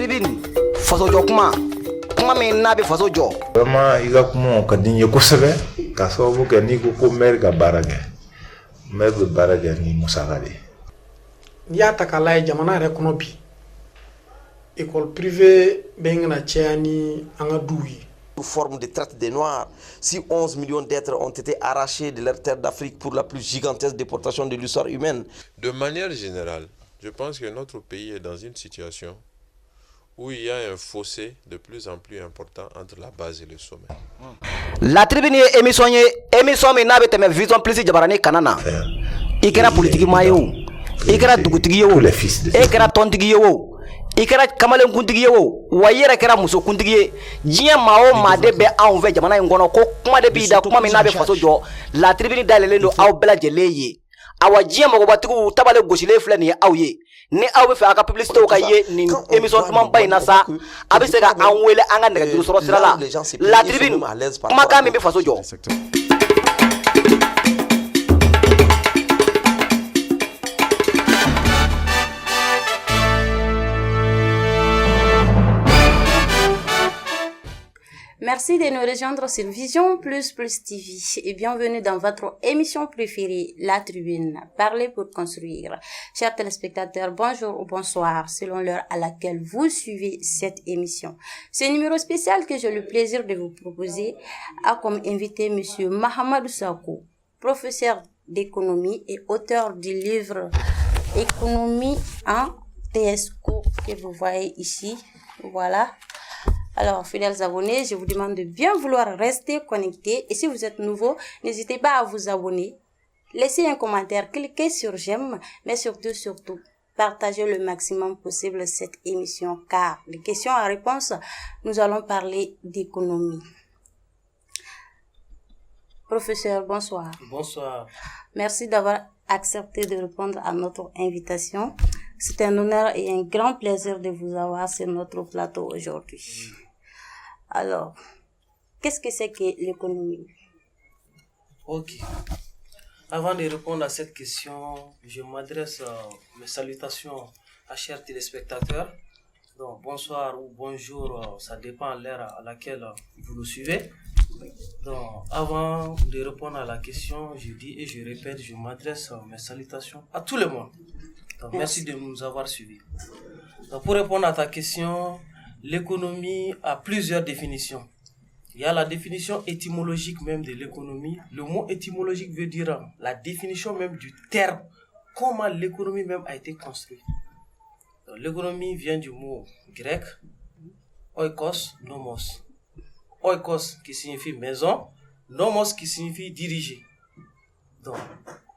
tribune faso jɔ kuma min n'a bɛ faso jɔ. Vraiment i ka kuma ka di n ye kosɛbɛ ka sababu kɛ n'i ko maire ka baara kɛ maire bɛ baara kɛ ni musaka de ye. N'i y'a ta k'a lajɛ jamana yɛrɛ kɔnɔ bi école privée bɛ na caya ni an ka duw ye. Forme de traite des Noirs. Si 11 millions d'êtres ont été arrachés de leur terre d'Afrique pour la plus gigantesque déportation de l'histoire humaine. De manière générale, je pense que notre pays est dans une situation où il y a un fossé de plus en plus important entre la base et le sommet. La tribune ye émission min n'a bɛ tɛmɛ vision plus jabarani kana na. I kɛra politikimaa ye o, i kɛra dugutigi ye o, e kɛra tɔntigi ye o, i kɛra kamalenkuntigi ye o, wa i yɛrɛ kɛra musokuntigi ye. Diɲɛ maa o maa de bɛ anw fɛ jamana in kɔnɔ ko kuma de b'i da kuma min n'a bɛ faso jɔ. La tribune dayɛlɛlen don aw bɛɛ lajɛlen ye. Awa diɲɛ mɔgɔbatigiw tabale gosilen filɛ nin ye aw ye. Ni aw bɛ fɛ a ka publicité ka ye nin émission dumanba in na sa, a bɛ se ka an wele an ka nɛgɛjuru sɔrɔ sira la. La tribune kumakan min bɛ faso jɔ. Merci de nous rejoindre sur Vision Plus Plus TV et bienvenue dans votre émission préférée, La Tribune, parler pour construire. Chers téléspectateurs, bonjour ou bonsoir selon l'heure à laquelle vous suivez cette émission. Ce numéro spécial que j'ai le plaisir de vous proposer a comme invité Monsieur Mahamadou Sakou, professeur d'économie et auteur du livre Économie en TESCO que vous voyez ici. Voilà. Alors, fidèles abonnés, je vous demande de bien vouloir rester connectés. Et si vous êtes nouveau, n'hésitez pas à vous abonner. Laissez un commentaire, cliquez sur j'aime, mais surtout, partagez le maximum possible cette émission. Car les questions à réponse, nous allons parler d'économie. Professeur, bonsoir. Bonsoir. Merci d'avoir accepté de répondre à notre invitation. C'est un honneur et un grand plaisir de vous avoir sur notre plateau aujourd'hui. Alors, qu'est-ce que c'est que l'économie? Ok. Avant de répondre à cette question, je m'adresse mes salutations à chers téléspectateurs. Donc, bonsoir ou bonjour, ça dépend de l'heure à laquelle vous nous suivez. Donc, avant de répondre à la question, je dis et je répète, je m'adresse mes salutations à tout le monde. Donc, merci de nous avoir suivis. Donc, pour répondre à ta question, l'économie a plusieurs définitions. Il y a la définition étymologique même de l'économie. Le mot étymologique veut dire la définition même du terme, comment l'économie même a été construite. Donc, l'économie vient du mot grec, oikos, nomos. Oikos qui signifie maison, nomos qui signifie diriger. Donc,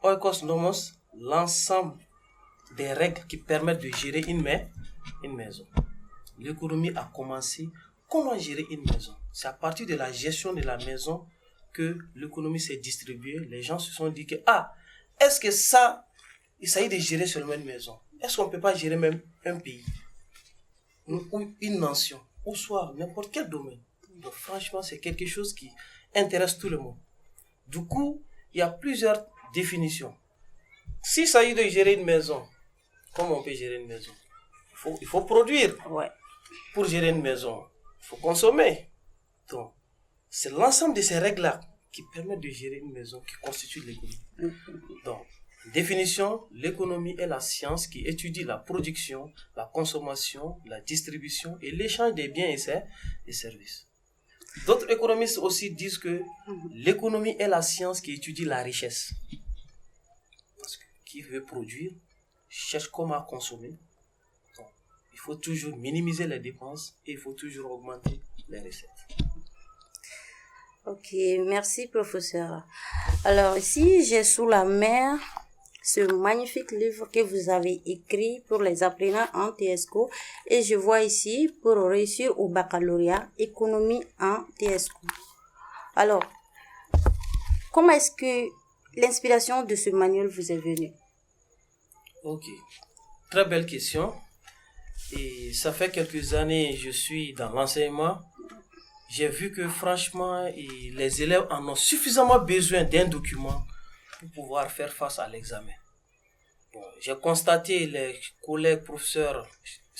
oikos, nomos, l'ensemble des règles qui permettent de gérer une maison. L'économie a commencé. Comment gérer une maison? C'est à partir de la gestion de la maison que l'économie s'est distribuée. Les gens se sont dit que, est-ce que ça, il s'agit de gérer seulement une maison? Est-ce qu'on ne peut pas gérer même un pays? Ou une nation? Ou soit n'importe quel domaine? Donc franchement, c'est quelque chose qui intéresse tout le monde. Du coup, il y a plusieurs définitions. S'il s'agit de gérer une maison, comment on peut gérer une maison? Il faut produire. Ouais. Pour gérer une maison, il faut consommer. Donc, c'est l'ensemble de ces règles-là qui permettent de gérer une maison, qui constitue l'économie. Donc, définition, l'économie est la science qui étudie la production, la consommation, la distribution et l'échange des biens et services. D'autres économistes aussi disent que l'économie est la science qui étudie la richesse. Parce que qui veut produire, cherche comment consommer. Donc, il faut toujours minimiser les dépenses et il faut toujours augmenter les recettes. Ok, merci professeur. Alors ici, j'ai sous la main ce magnifique livre que vous avez écrit pour les apprenants en TESCO et je vois ici pour réussir au baccalauréat économie en TESCO. Alors, comment est-ce que l'inspiration de ce manuel vous est venue? Ok, très belle question. Et ça fait quelques années je suis dans l'enseignement. J'ai vu que franchement, les élèves en ont suffisamment besoin d'un document pour pouvoir faire face à l'examen. Bon, j'ai constaté les collègues professeurs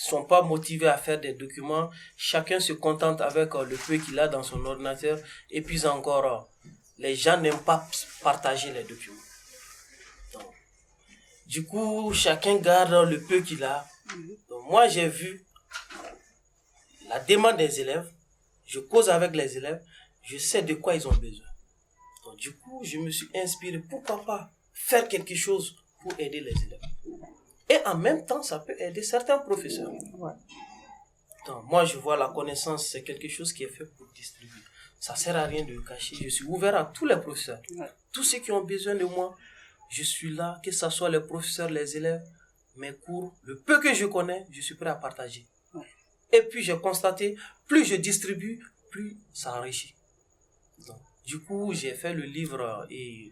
sont pas motivés à faire des documents. Chacun se contente avec le peu qu'il a dans son ordinateur. Et puis encore, les gens n'aiment pas partager les documents. Donc, du coup, chacun garde le peu qu'il a. Donc, moi, j'ai vu la demande des élèves. Je cause avec les élèves. Je sais de quoi ils ont besoin. Donc, du coup, je me suis inspiré. Pourquoi pas faire quelque chose pour aider les élèves? Et en même temps, ça peut aider certains professeurs. Ouais. Donc, moi, je vois la connaissance, c'est quelque chose qui est fait pour distribuer. Ça sert à rien de le cacher. Je suis ouvert à tous les professeurs. Ouais. Tous ceux qui ont besoin de moi, je suis là, que ce soit les professeurs, les élèves, mes cours, le peu que je connais, je suis prêt à partager. Ouais. Et puis, j'ai constaté, plus je distribue, plus ça enrichit. Donc, du coup, j'ai fait le livre et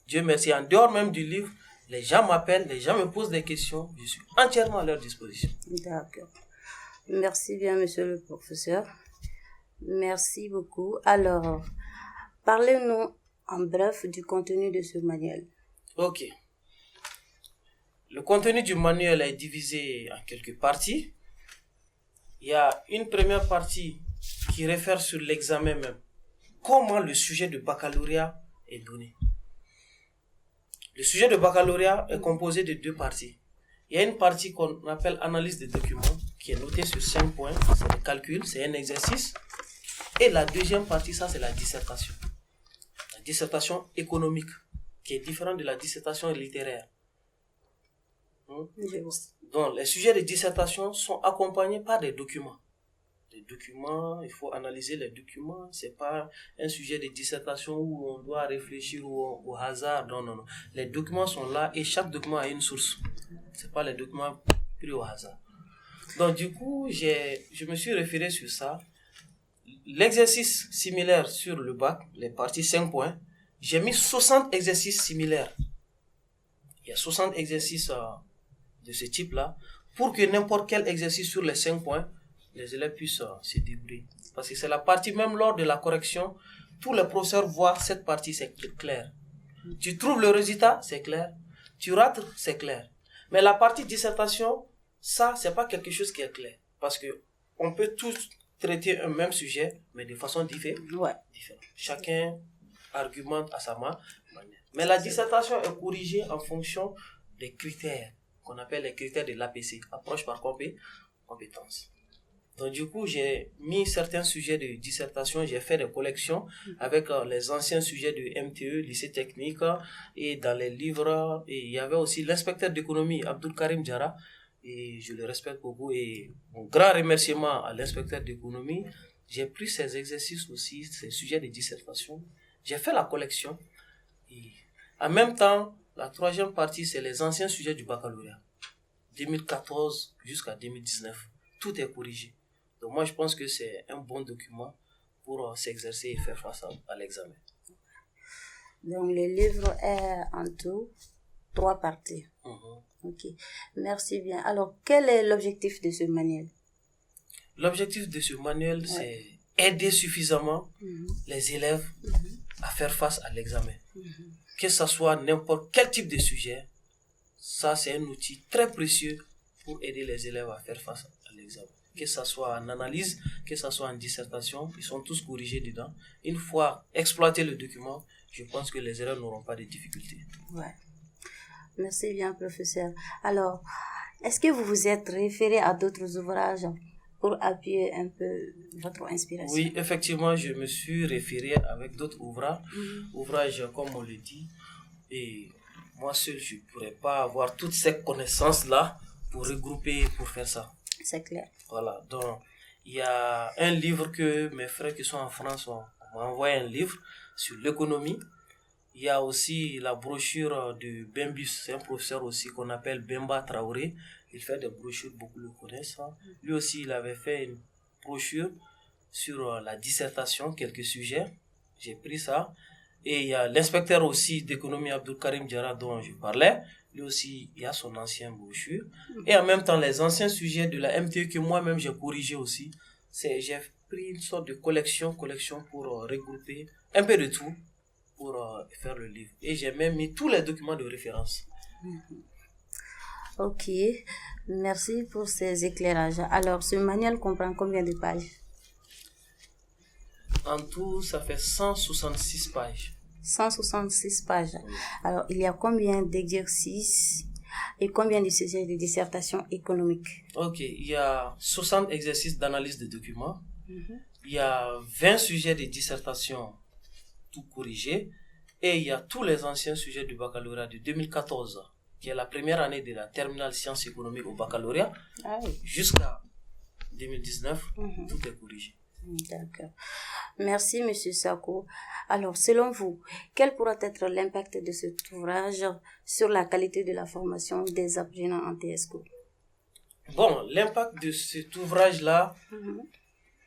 Dieu merci, en dehors même du livre, les gens m'appellent, les gens me posent des questions, je suis entièrement à leur disposition. D'accord. Merci bien, monsieur le professeur. Merci beaucoup. Alors, parlez-nous en bref du contenu de ce manuel. Ok. Le contenu du manuel est divisé en quelques parties. Il y a une première partie qui réfère sur l'examen même. Comment le sujet de baccalauréat est donné. Le sujet de baccalauréat est composé de 2 parties. Il y a une partie qu'on appelle analyse des documents, qui est notée sur 5 points. C'est le calcul, c'est un exercice. Et la deuxième partie, ça, c'est la dissertation. La dissertation économique, qui est différente de la dissertation littéraire. Donc, les sujets de dissertation sont accompagnés par des documents. Les documents, il faut analyser les documents. C'est pas un sujet de dissertation où on doit réfléchir au hasard. Non, non, non. Les documents sont là et chaque document a une source. C'est pas les documents pris au hasard. Donc, du coup, je me suis référé sur ça. L'exercice similaire sur le bac, les parties 5 points, j'ai mis 60 exercices similaires. Il y a 60 exercices de ce type-là pour que n'importe quel exercice sur les 5 points, les élèves puissent se débrouiller. Parce que c'est la partie, même lors de la correction, tous les professeurs voient cette partie, c'est clair. Tu trouves le résultat, c'est clair. Tu rates, c'est clair. Mais la partie dissertation, ça, c'est pas quelque chose qui est clair. Parce que on peut tous traiter un même sujet, mais de façon différente. Ouais. Chacun argumente à sa manière. Mais la dissertation est corrigée en fonction des critères qu'on appelle les critères de l'APC, approche par compétence. Donc du coup, j'ai mis certains sujets de dissertation, j'ai fait des collections avec les anciens sujets de MTE, lycée technique, et dans les livres, et il y avait aussi l'inspecteur d'économie, Abdul Karim Diarra, et je le respecte beaucoup, et mon grand remerciement à l'inspecteur d'économie. J'ai pris ces exercices aussi, ces sujets de dissertation, j'ai fait la collection, et en même temps, la troisième partie, c'est les anciens sujets du baccalauréat, 2014 jusqu'à 2019, tout est corrigé. Donc moi, je pense que c'est un bon document pour s'exercer et faire face à l'examen. Donc le livre est en tout 3 parties. Ok, merci bien. Alors, quel est l'objectif de ce manuel? L'objectif de ce manuel, c'est aider suffisamment les élèves à faire face à l'examen. Que ce soit n'importe quel type de sujet, ça c'est un outil très précieux pour aider les élèves à faire face à l'examen. Que ce soit en analyse, que ce soit en dissertation, ils sont tous corrigés dedans. Une fois exploité le document, je pense que les élèves n'auront pas de difficultés. Ouais. Merci bien, professeur. Alors, est-ce que vous vous êtes référé à d'autres ouvrages pour appuyer un peu votre inspiration? Oui, effectivement, je me suis référé avec d'autres ouvrages, comme on le dit. Et moi seul, je ne pourrais pas avoir toutes ces connaissances-là pour regrouper, pour faire ça. C'est clair. Voilà, donc il y a un livre que mes frères qui sont en France m'ont envoyé, un livre sur l'économie. Il y a aussi la brochure de Bembus, c'est un professeur aussi qu'on appelle Bemba Traoré. Il fait des brochures, beaucoup le connaissent. Lui aussi, il avait fait une brochure sur la dissertation, quelques sujets. J'ai pris ça. Et il y a l'inspecteur aussi d'économie Abdul Karim Diarra dont je parlais. Lui aussi, il y a son ancien brochure. Et en même temps, les anciens sujets de la MTE que moi-même j'ai corrigé aussi. J'ai pris une sorte de collection pour regrouper un peu de tout pour faire le livre. Et j'ai même mis tous les documents de référence. Ok, merci pour ces éclairages. Alors, ce manuel comprend combien de pages? En tout, ça fait 166 pages. 166 pages. Alors, il y a combien d'exercices et combien de sujets de dissertation économique? Ok, il y a 60 exercices d'analyse de documents. Il y a 20 sujets de dissertation tout corrigés. Et il y a tous les anciens sujets du baccalauréat de 2014, qui est la première année de la terminale sciences économiques au baccalauréat, jusqu'à 2019, tout est corrigé. D'accord. Merci, M. Sako. Alors, selon vous, quel pourra être l'impact de cet ouvrage sur la qualité de la formation des apprenants en TESCO? Bon, l'impact de cet ouvrage-là,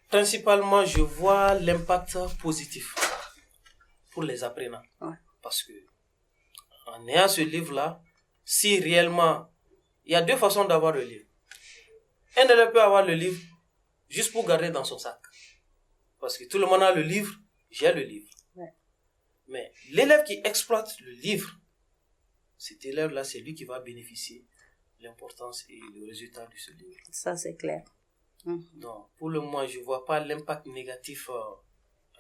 principalement, je vois l'impact positif pour les apprenants. Parce que, en ayant ce livre-là, si réellement, il y a deux façons d'avoir le livre. Un élève peut avoir le livre juste pour garder dans son sac. Parce que tout le monde a le livre, j'ai le livre. Mais l'élève qui exploite le livre, cet élève-là, c'est lui qui va bénéficier de l'importance et le résultat de ce livre. Ça, c'est clair. Donc, pour le moment, je ne vois pas l'impact négatif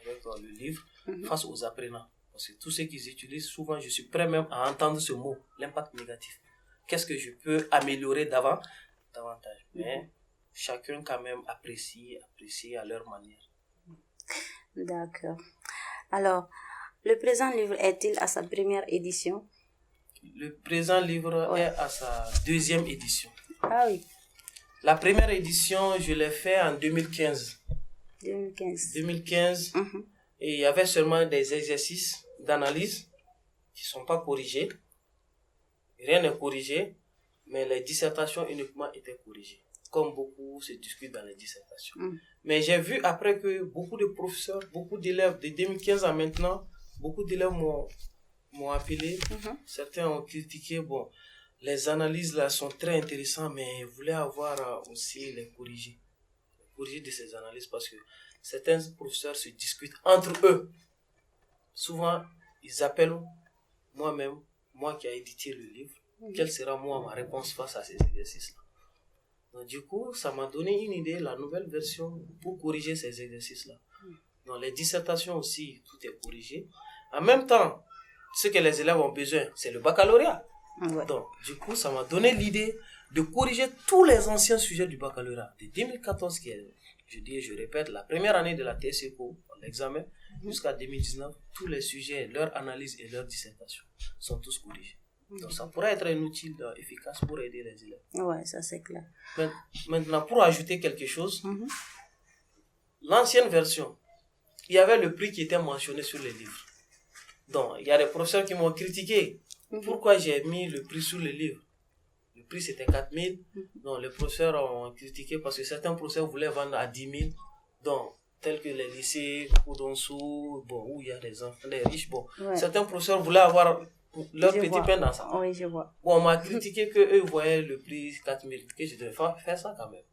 avec le livre face aux apprenants. Parce que tous ceux qui utilisent, souvent, je suis prêt même à entendre ce mot, l'impact négatif. Qu'est-ce que je peux améliorer davantage? Mais chacun quand même apprécie à leur manière. D'accord. Alors, le présent livre est-il à sa première édition? Le présent livre est à sa deuxième édition. Ah oui. La première édition, je l'ai fait en 2015. 2015. Et il y avait seulement des exercices d'analyse qui ne sont pas corrigés. Rien n'est corrigé, mais les dissertations uniquement étaient corrigées, comme beaucoup se discutent dans les dissertations. Mais j'ai vu après que beaucoup de professeurs, beaucoup d'élèves, de 2015 à maintenant, beaucoup d'élèves m'ont appelé. Certains ont critiqué, bon, les analyses là sont très intéressantes, mais ils voulaient avoir aussi les corrigés de ces analyses, parce que certains professeurs se discutent entre eux. Souvent, ils appellent moi-même, moi qui ai édité le livre, quelle sera ma réponse face à ces exercices-là. Donc, du coup, ça m'a donné une idée, la nouvelle version, pour corriger ces exercices-là. Dans les dissertations aussi, tout est corrigé. En même temps, ce que les élèves ont besoin, c'est le baccalauréat. Donc, du coup, ça m'a donné l'idée de corriger tous les anciens sujets du baccalauréat. De 2014, qui est, je répète, la première année de la TSECO, l'examen, jusqu'à 2019, tous les sujets, leur analyse et leur dissertation sont tous corrigés. Donc, ça pourrait être un outil efficace pour aider les élèves. Ouais, ça c'est clair. Maintenant, pour ajouter quelque chose, l'ancienne version, il y avait le prix qui était mentionné sur les livres. Donc, il y a des professeurs qui m'ont critiqué. Pourquoi j'ai mis le prix sur le livre? Le prix c'était 4 000. Donc, les professeurs ont critiqué parce que certains professeurs voulaient vendre à 10 000. Donc, tels que les lycées, Oudonsou, bon, où il y a des enfants, des riches. Bon, certains professeurs voulaient avoir leur petit pain dans ça. Oui, je vois. Bon, on m'a critiqué qu'eux voyaient le prix 4 000, que je devais faire ça quand même.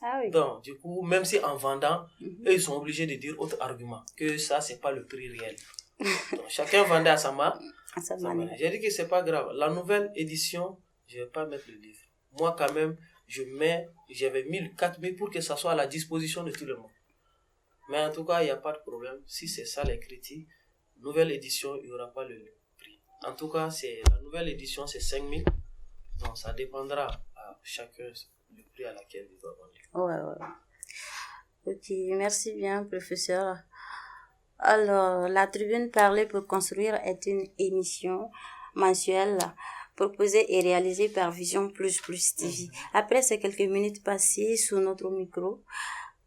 Ah oui. Donc, du coup, même si en vendant, eux, ils sont obligés de dire autre argument, que ça, c'est pas le prix réel. Donc, chacun vendait à sa main. J'ai dit que c'est pas grave. La nouvelle édition, je vais pas mettre le livre. Moi, quand même, j'avais mis le 4 000 pour que ça soit à la disposition de tout le monde. Mais en tout cas, il n'y a pas de problème. Si c'est ça les critiques, nouvelle édition, il n'y aura pas le prix. En tout cas, la nouvelle édition, c'est 5 000. Donc, ça dépendra à chacun le prix à laquelle il doit vendre. Ouais. Ok, merci bien, professeur. Alors, la tribune Parler pour construire est une émission mensuelle proposée et réalisée par Vision Plus TV. Après ces quelques minutes passées sous notre micro,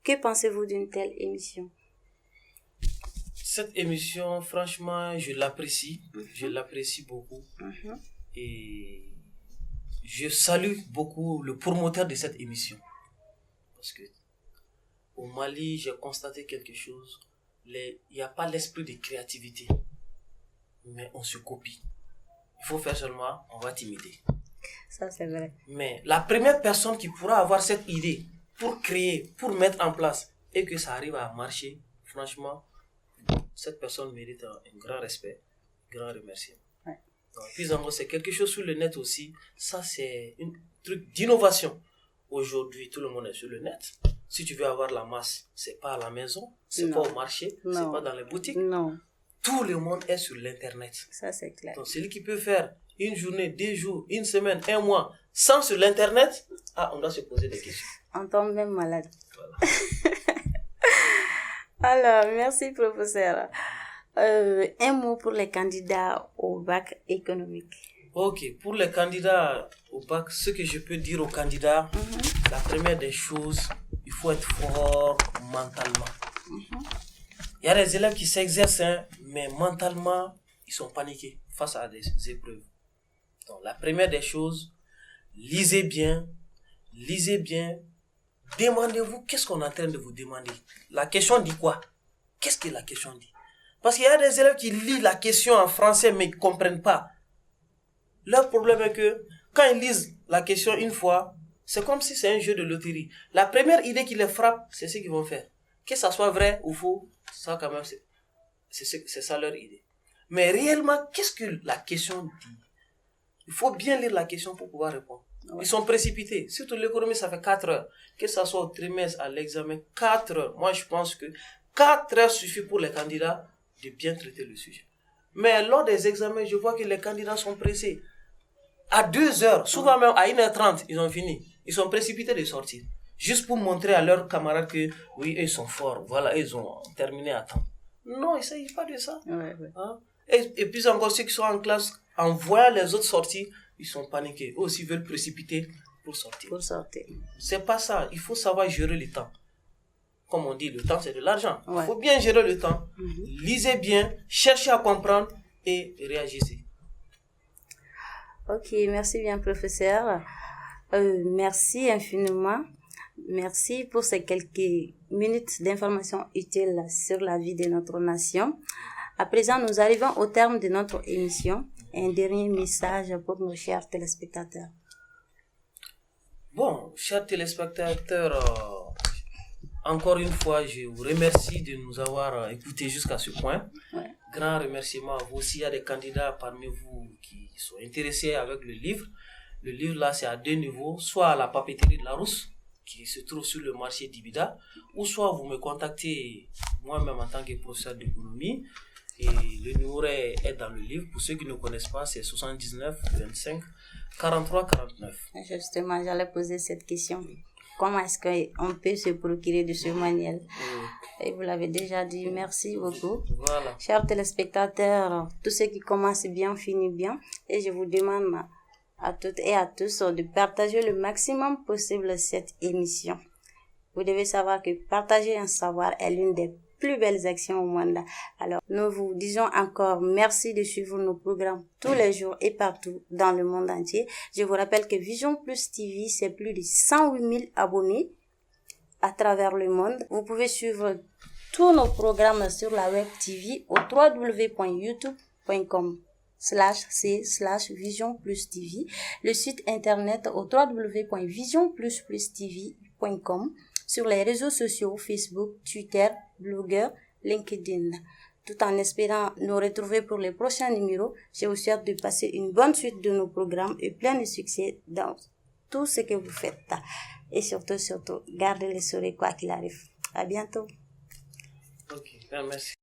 que pensez-vous d'une telle émission? Cette émission, franchement, je l'apprécie. Je l'apprécie beaucoup. Et je salue beaucoup le promoteur de cette émission. Parce que au Mali, j'ai constaté quelque chose. Il n'y a pas l'esprit de créativité. Mais on se copie. Il faut faire seulement, on va t'imiter. Ça, c'est vrai. Mais la première personne qui pourra avoir cette idée pour créer, pour mettre en place, et que ça arrive à marcher, franchement, cette personne mérite un grand respect, un grand remerciement. Ouais. Puis en gros, c'est quelque chose sur le net aussi. Ça, c'est un truc d'innovation. Aujourd'hui, tout le monde est sur le net. Si tu veux avoir la masse, c'est pas à la maison, c'est pas au marché, c'est pas dans les boutiques. Non. Tout le monde est sur l'internet. Ça, c'est clair. Donc, celui qui peut faire une journée, 2 jours, une semaine, 1 mois sans sur l'internet, on doit se poser des questions. On tombe même malade. Voilà. Alors, merci, professeur. Un mot pour les candidats au bac économique. Ok, pour les candidats au bac, ce que je peux dire aux candidats, la première des choses, il faut être fort mentalement. Il y a des élèves qui s'exercent, mais mentalement, ils sont paniqués face à des épreuves. Donc, la première des choses, lisez bien, demandez-vous qu'est-ce qu'on est en train de vous demander. La question dit quoi? Qu'est-ce que la question dit? Parce qu'il y a des élèves qui lisent la question en français mais ils ne comprennent pas. Leur problème est que quand ils lisent la question une fois, c'est comme si c'est un jeu de loterie. La première idée qui les frappe, c'est ce qu'ils vont faire. Que ça soit vrai ou faux, ça quand même, c'est ça leur idée. Mais réellement, qu'est-ce que la question dit? Il faut bien lire la question pour pouvoir répondre. Ils sont précipités. Surtout l'économie, ça fait 4 heures. Que ça soit au trimestre, à l'examen, 4 heures. Moi, je pense que 4 heures suffit pour les candidats de bien traiter le sujet. Mais lors des examens, je vois que les candidats sont pressés. À 2 heures, souvent même à 1h30, ils ont fini. Ils sont précipités de sortir. Juste pour montrer à leurs camarades que, oui, ils sont forts. Voilà, ils ont terminé à temps. Non, il ne s'agit pas de ça. Ouais. Hein? Et puis encore, ceux qui sont en classe, en voyant les autres sortir, ils sont paniqués. Eux aussi veulent précipiter pour sortir. C'est pas ça. Il faut savoir gérer le temps. Comme on dit, le temps, c'est de l'argent. Il faut bien gérer le temps. Lisez bien, cherchez à comprendre et réagissez. Ok, merci bien, professeur. Merci infiniment. Merci pour ces quelques minutes d'informations utiles sur la vie de notre nation. À présent, nous arrivons au terme de notre émission. Un dernier message pour nos chers téléspectateurs. Bon, chers téléspectateurs, encore une fois, je vous remercie de nous avoir écoutés jusqu'à ce point. Grand remerciement à vous aussi. Il y a des candidats parmi vous qui sont intéressés avec le livre. Le livre là, c'est à 2 niveaux, soit à la papeterie de la Rousse, qui se trouve sur le marché d'Ibida, ou soit vous me contactez moi-même en tant que professeur d'économie. Et le numéro est dans le livre. Pour ceux qui ne connaissent pas, c'est 79 25 43 49. Justement, j'allais poser cette question. Comment est-ce qu'on peut se procurer de ce manuel? Et vous l'avez déjà dit, merci beaucoup. Voilà. Chers téléspectateurs, tout ce qui commence bien finit bien. Et je vous demande à toutes et à tous de partager le maximum possible cette émission. Vous devez savoir que partager un savoir est l'une des plus belles actions au monde. Alors, nous vous disons encore merci de suivre nos programmes tous les jours et partout dans le monde entier. Je vous rappelle que Vision Plus TV, c'est plus de 108 000 abonnés à travers le monde. Vous pouvez suivre tous nos programmes sur la web TV au www.youtube.com/c/Vision Plus TV, le site internet au www.visionplustv.com, sur les réseaux sociaux Facebook, Twitter, Blogger, LinkedIn. Tout en espérant nous retrouver pour les prochains numéros, je vous souhaite de passer une bonne suite de nos programmes et plein de succès dans tout ce que vous faites. Et surtout, gardez les sourires quoi qu'il arrive. À bientôt. Ok, merci.